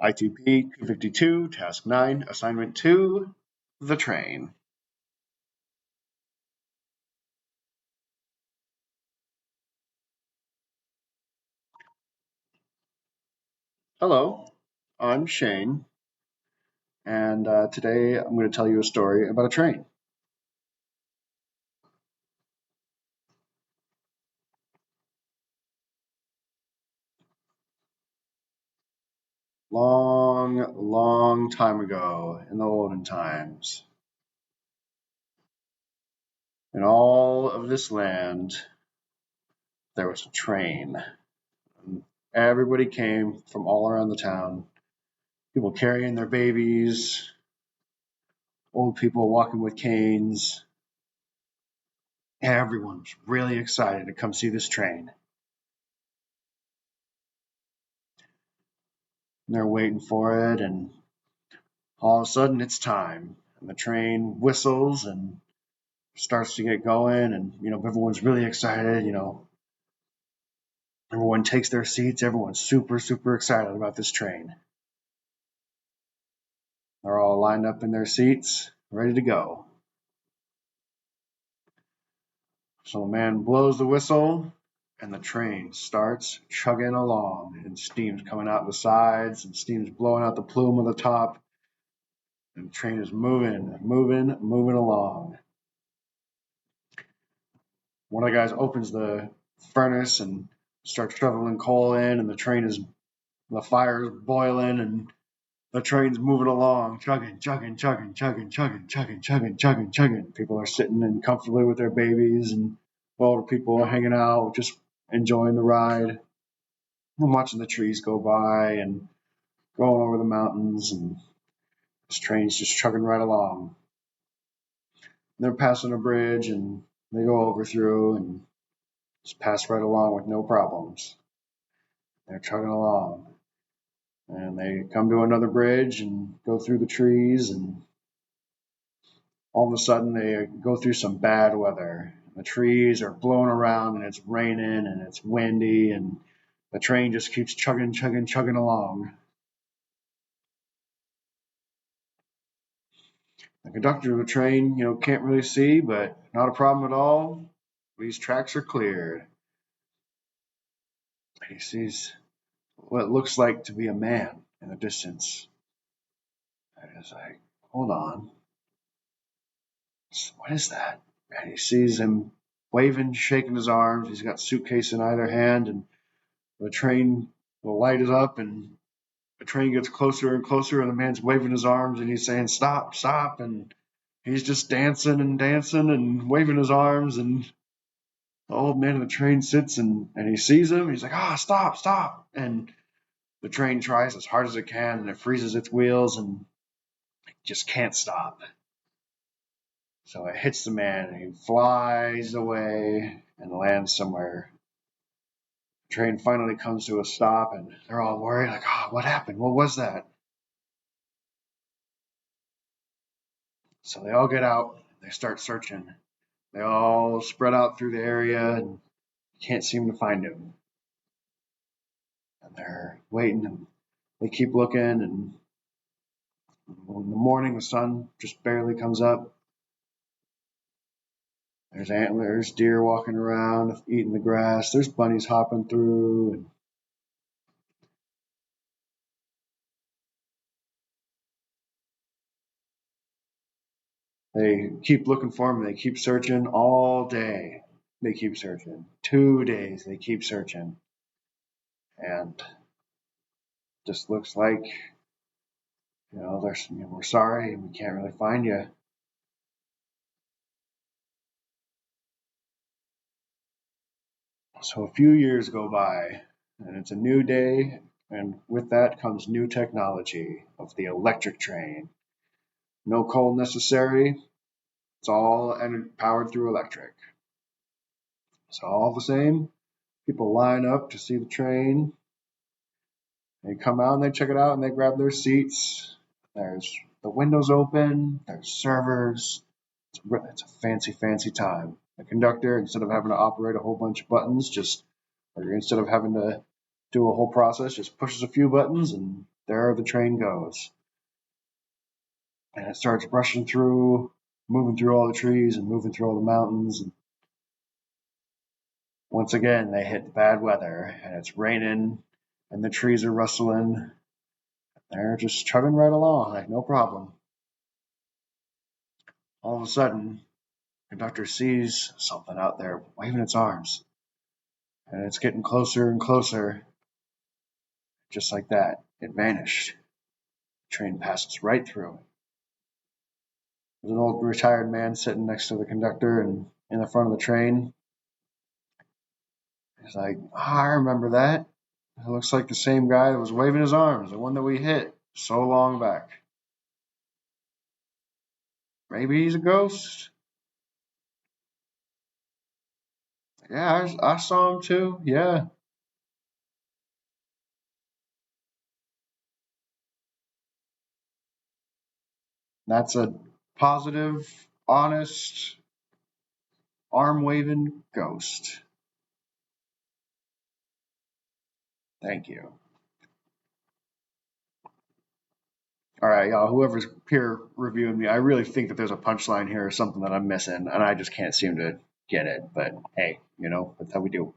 ITP 252, Task 9, Assignment 2, The Train. Hello, I'm Shane, and today I'm going to tell you a story about a train. Long time ago, in the olden times, in all of this land, there was a train. And everybody came from all around the town, people carrying their babies, old people walking with canes. Everyone was really excited to come see this train. And they're waiting for it, and all of a sudden it's time. And the train whistles and starts to get going, and everyone's really excited. Everyone takes their seats. Everyone's super excited about this train. They're all lined up in their seats, ready to go. So the man blows the whistle, and the train starts chugging along, and steam's coming out the sides, and steam's blowing out the plume of the top, and the train is moving along. One of the guys opens the furnace and starts shoveling coal in, and the fire is boiling, and the train's moving along, chugging. People are sitting in comfortably with their babies, and older people hanging out, just enjoying the ride. I'm watching the trees go by and going over the mountains, and this train's just chugging right along. And they're passing a bridge, and they go over through and just pass right along with no problems. They're chugging along. And they come to another bridge and go through the trees, and all of a sudden they go through some bad weather. The trees are blowing around, and it's raining, and it's windy, and the train just keeps chugging along. The conductor of the train, can't really see, but not a problem at all. These tracks are cleared. He sees what looks like to be a man in the distance. And he's like, hold on. What is that? And he sees him waving, shaking his arms. He's got a suitcase in either hand, and the light is up, and the train gets closer and closer, and the man's waving his arms, and he's saying, stop, and he's just dancing and waving his arms, and the old man in the train sits, and he sees him. He's like, stop. And the train tries as hard as it can, and it freezes its wheels, and it just can't stop. So it hits the man, and he flies away and lands somewhere. The train finally comes to a stop, and they're all worried, like, what happened? What was that? So they all get out, they start searching. They all spread out through the area and can't seem to find him. And they're waiting, and they keep looking, and in the morning the sun just barely comes up. There's antlers, deer walking around, eating the grass. There's bunnies hopping through. And they keep looking for him. They keep searching all day. They keep searching. 2 days they keep searching. And just looks like, we're sorry, we can't really find you. So a few years go by, and it's a new day, and with that comes new technology of the electric train. No coal necessary. It's all powered through electric. So all the same, people line up to see the train. They come out and they check it out, and they grab their seats. There's the windows open. There's servers. It's a fancy time. The conductor, instead of having to operate a whole bunch of buttons, instead of having to do a whole process, just pushes a few buttons, and there the train goes. And it starts rushing through, moving through all the trees and moving through all the mountains. And once again, they hit bad weather, and it's raining, and the trees are rustling. They're just chugging right along, like no problem. All of a sudden, the conductor sees something out there waving its arms, and it's getting closer and closer. Just like that, it vanished. The train passes right through. There's an old retired man sitting next to the conductor and in the front of the train. He's like, I remember that. It looks like the same guy that was waving his arms, the one that we hit so long back. Maybe he's a ghost. Yeah, I saw him too. Yeah. That's a positive, honest, arm waving ghost. Thank you. All right, y'all, whoever's peer reviewing me, I really think that there's a punchline here or something that I'm missing, and I just can't seem to get it. But hey, that's how we do.